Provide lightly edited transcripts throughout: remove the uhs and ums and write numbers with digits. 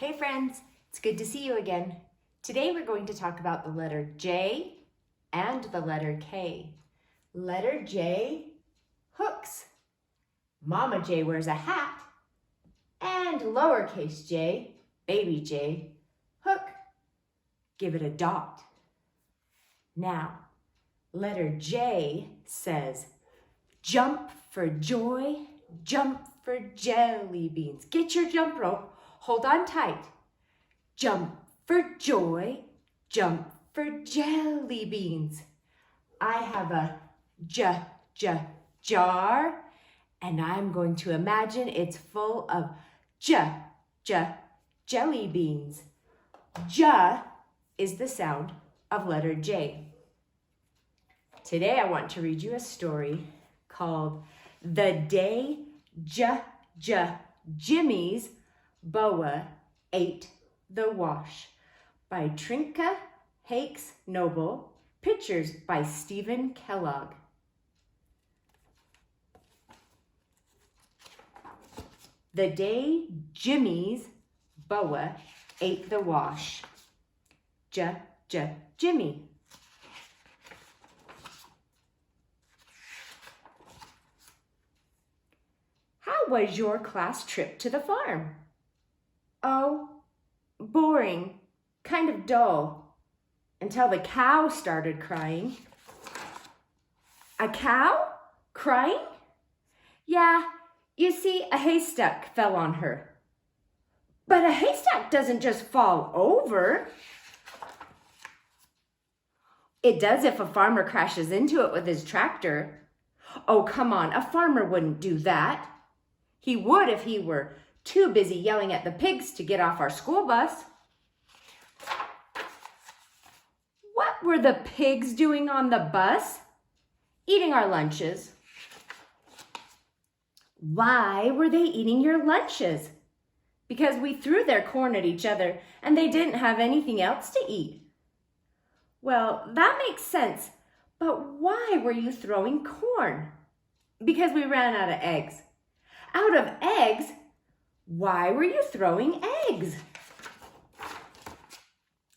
Hey friends, it's good to see you again. Today we're going to talk about the letter J and the letter K. Letter J, hooks. Mama J wears a hat. And lowercase j, baby J, hook. Give it a dot. Now, letter J says, jump for joy, jump for jelly beans. Get your jump rope. Hold on tight. Jump for joy, jump for jelly beans. I have a jar, and I'm going to imagine it's full of jelly beans. J is the sound of letter J. Today I want to read you a story called The Day Jimmy's Boa Ate the Wash by Trinka Hakes Noble. Pictures by Stephen Kellogg. The day Jimmy's boa ate the wash. Jimmy. How was your class trip to the farm? Oh, boring, kind of dull, until the cow started crying. A cow? Crying? Yeah, you see, a haystack fell on her. But a haystack doesn't just fall over. It does if a farmer crashes into it with his tractor. Oh, come on, a farmer wouldn't do that. He would if he were too busy yelling at the pigs to get off our school bus. What were the pigs doing on the bus? Eating our lunches. Why were they eating your lunches? Because we threw their corn at each other and they didn't have anything else to eat. Well, that makes sense, but why were you throwing corn? Because we ran out of eggs. Out of eggs? Why were you throwing eggs?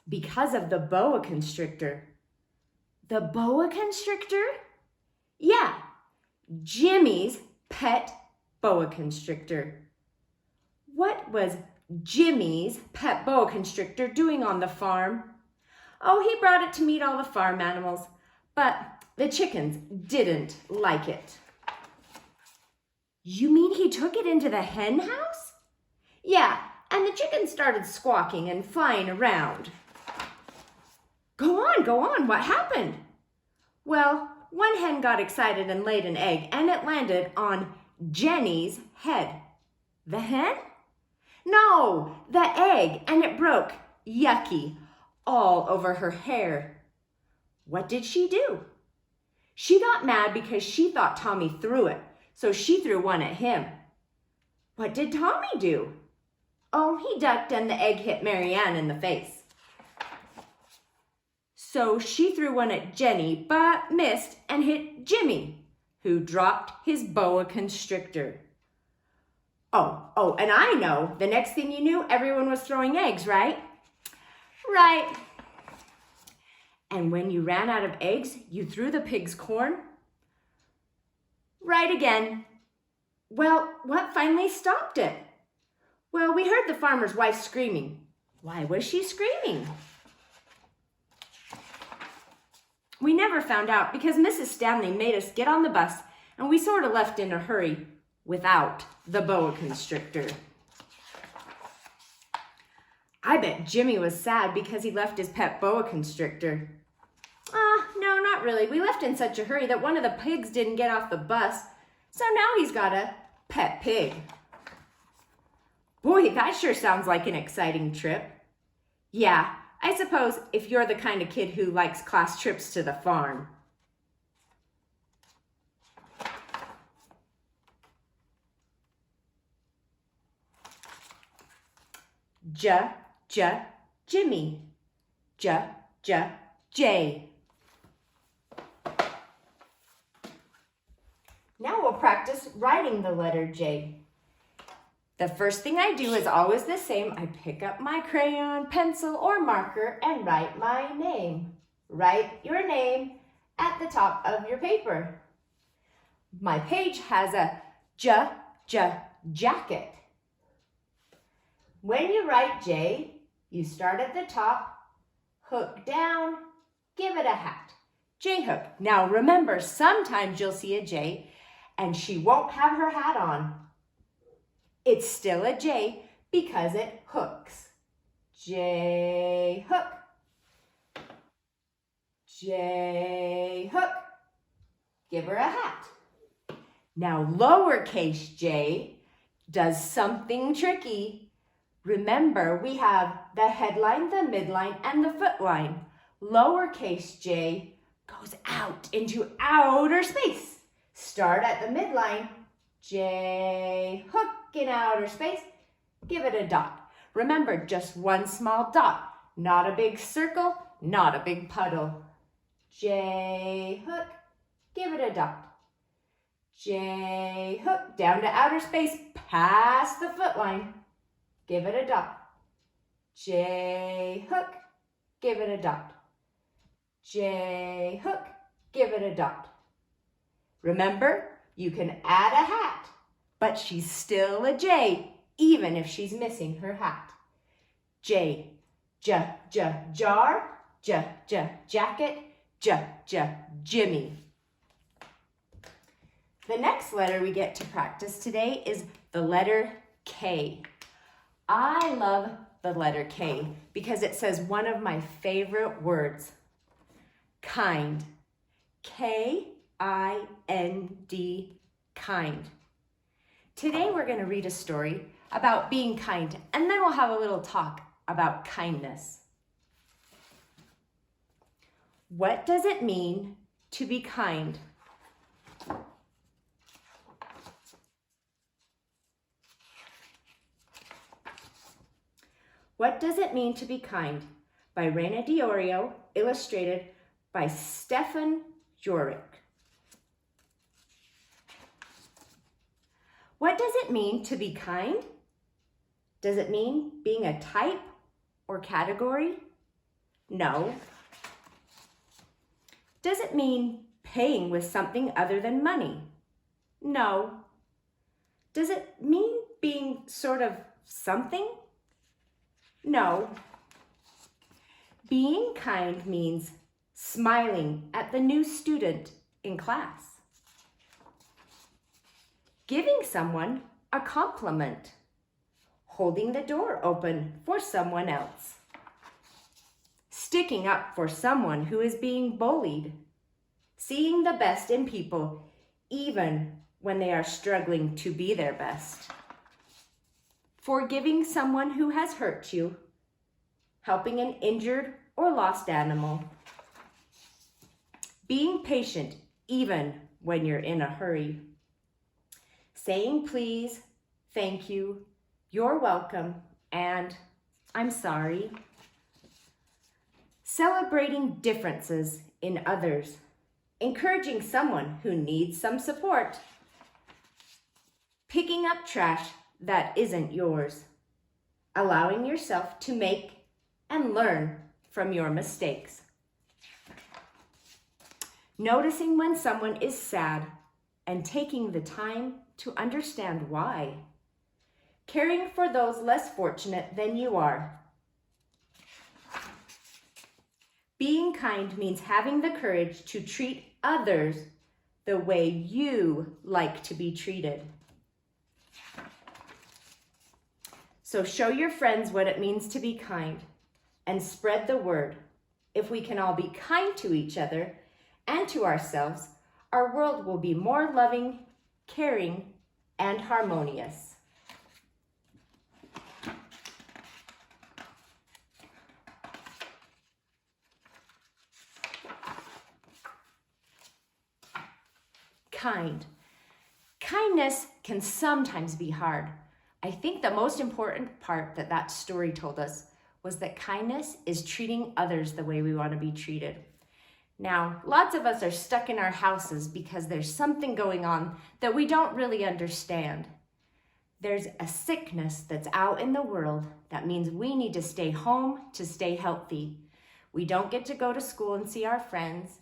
Because of the boa constrictor. The boa constrictor? Yeah, Jimmy's pet boa constrictor. What was Jimmy's pet boa constrictor doing on the farm? Oh, he brought it to meet all the farm animals, but the chickens didn't like it. You mean he took it into the hen house? Yeah, and the chickens started squawking and flying around. Go on, what happened? Well, one hen got excited and laid an egg, and it landed on Jenny's head. The hen? No, the egg, and it broke, yucky, all over her hair. What did she do? She got mad because she thought Tommy threw it, so she threw one at him. What did Tommy do? Oh, he ducked and the egg hit Marianne in the face. So she threw one at Jenny, but missed and hit Jimmy, who dropped his boa constrictor. Oh, and I know, the next thing you knew, everyone was throwing eggs, right? Right. And when you ran out of eggs, you threw the pigs corn? Right again. Well, what finally stopped it? Well, we heard the farmer's wife screaming. Why was she screaming? We never found out because Mrs. Stanley made us get on the bus and we sort of left in a hurry without the boa constrictor. I bet Jimmy was sad because he left his pet boa constrictor. No, not really. We left in such a hurry that one of the pigs didn't get off the bus, so now he's got a pet pig. Boy, that sure sounds like an exciting trip. Yeah, I suppose if you're the kind of kid who likes class trips to the farm. Jimmy. J. Now we'll practice writing the letter J. The first thing I do is always the same. I pick up my crayon, pencil, or marker and write my name. Write your name at the top of your paper. My page has a jacket. When you write J, you start at the top, hook down, give it a hat. J hook. Now remember, sometimes you'll see a J and she won't have her hat on. It's still a J because it hooks. J hook. J hook. Give her a hat. Now lowercase j does something tricky. Remember, we have the headline, the midline, and the footline. Lowercase j goes out into outer space. Start at the midline. J hook in outer space. Give it a dot. Remember, just one small dot. Not a big circle, not a big puddle. J hook. Give it a dot. J hook down to outer space, past the foot line. Give it a dot. J hook. Give it a dot. J hook. Give it a dot. Remember, you can add a hat, but she's still a J, even if she's missing her hat. J, jar, jacket, Jimmy. The next letter we get to practice today is the letter K. I love the letter K because it says one of my favorite words, kind. K-I-N-D, kind. Today we're going to read a story about being kind, and then we'll have a little talk about kindness. What does it mean to be kind? What Does It Mean to Be Kind? By Reina Diorio, illustrated by Stefan Jorick. What does it mean to be kind? Does it mean being a type or category? No. Does it mean paying with something other than money? No. Does it mean being sort of something? No. Being kind means smiling at the new student in class. Giving someone a compliment. Holding the door open for someone else. Sticking up for someone who is being bullied. Seeing the best in people, even when they are struggling to be their best. Forgiving someone who has hurt you. Helping an injured or lost animal. Being patient even when you're in a hurry. Saying please, thank you, you're welcome, and I'm sorry. Celebrating differences in others. Encouraging someone who needs some support. Picking up trash that isn't yours. Allowing yourself to make and learn from your mistakes. Noticing when someone is sad and taking the time to understand why. Caring for those less fortunate than you are. Being kind means having the courage to treat others the way you like to be treated. So show your friends what it means to be kind and spread the word. If we can all be kind to each other and to ourselves, our world will be more loving, caring, and harmonious. Kind. Kindness can sometimes be hard. I think the most important part that story told us was that kindness is treating others the way we want to be treated. Now, lots of us are stuck in our houses because there's something going on that we don't really understand. There's a sickness that's out in the world that means we need to stay home to stay healthy. We don't get to go to school and see our friends,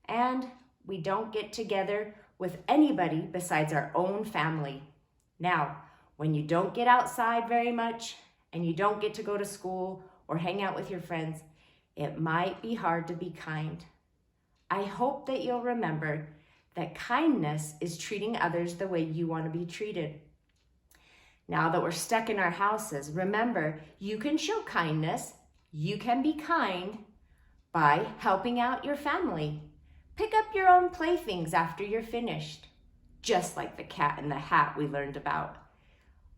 and we don't get together with anybody besides our own family. Now, when you don't get outside very much and you don't get to go to school or hang out with your friends, it might be hard to be kind. I hope that you'll remember that kindness is treating others the way you want to be treated. Now that we're stuck in our houses, remember, you can show kindness, you can be kind by helping out your family. Pick up your own playthings after you're finished, just like the cat in the hat we learned about.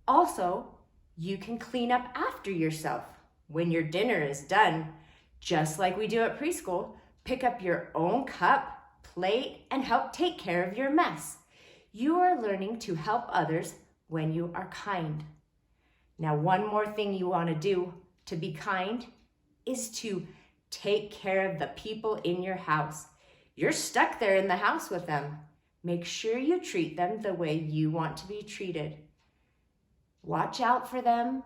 Also, you can clean up after yourself. When your dinner is done, just like we do at preschool, pick up your own cup, plate, and help take care of your mess. You are learning to help others when you are kind. Now, one more thing you want to do to be kind is to take care of the people in your house. You're stuck there in the house with them. Make sure you treat them the way you want to be treated. Watch out for them.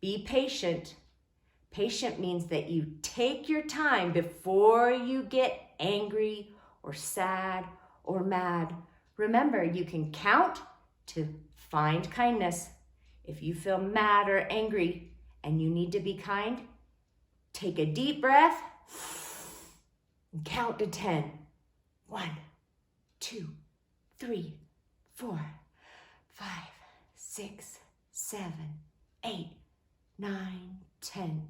Be patient. Patient means that you take your time before you get angry or sad or mad. Remember, you can count to find kindness. If you feel mad or angry and you need to be kind, take a deep breath and count to 10. 1, 2, 3, 4, 5, 6, 7, 8, 9, 10.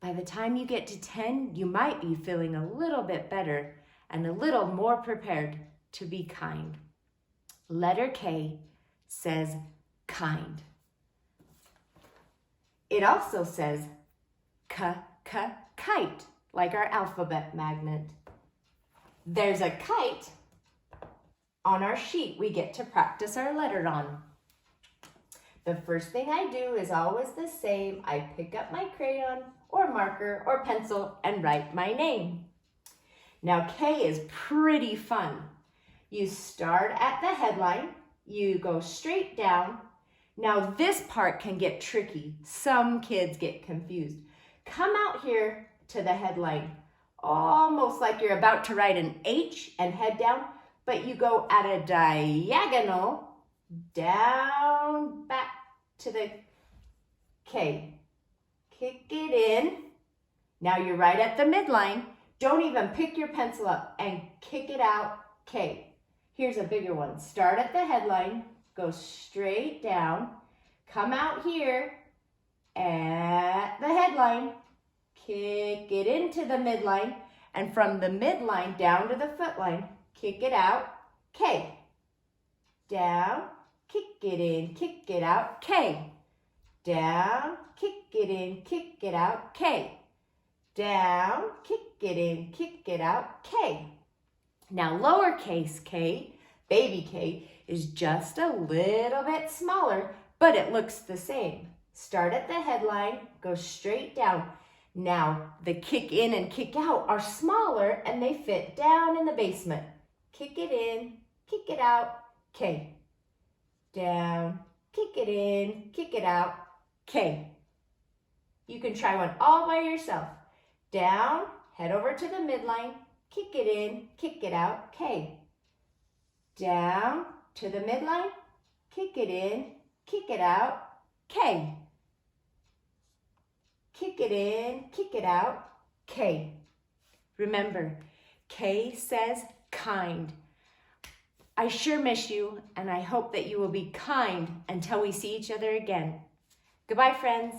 By the time you get to 10, you might be feeling a little bit better and a little more prepared to be kind. Letter K says kind. It also says kite, like our alphabet magnet. There's a kite on our sheet we get to practice our letter on. The first thing I do is always the same. I pick up my crayon or marker or pencil and write my name. Now K is pretty fun. You start at the headline, you go straight down. Now this part can get tricky. Some kids get confused. Come out here to the headline, almost like you're about to write an H and head down, but you go at a diagonal down back to the K. Kick it in. Now you're right at the midline. Don't even pick your pencil up and kick it out, K. Here's a bigger one. Start at the headline, go straight down, come out here at the headline, kick it into the midline, and from the midline down to the foot line, kick it out, K. Down, kick it in, kick it out, K. Down, kick it in, kick it out, K. Down, kick it in, kick it out, K. Now lowercase k, baby K, is just a little bit smaller, but it looks the same. Start at the headline, go straight down. Now the kick in and kick out are smaller and they fit down in the basement. Kick it in, kick it out, K. Down, kick it in, kick it out, K. You can try one all by yourself. Down, head over to the midline, kick it in, kick it out, K. Down to the midline, kick it in, kick it out, K. Kick it in, kick it out, K. Remember, K says kind. I sure miss you, and I hope that you will be kind until we see each other again. Goodbye, friends.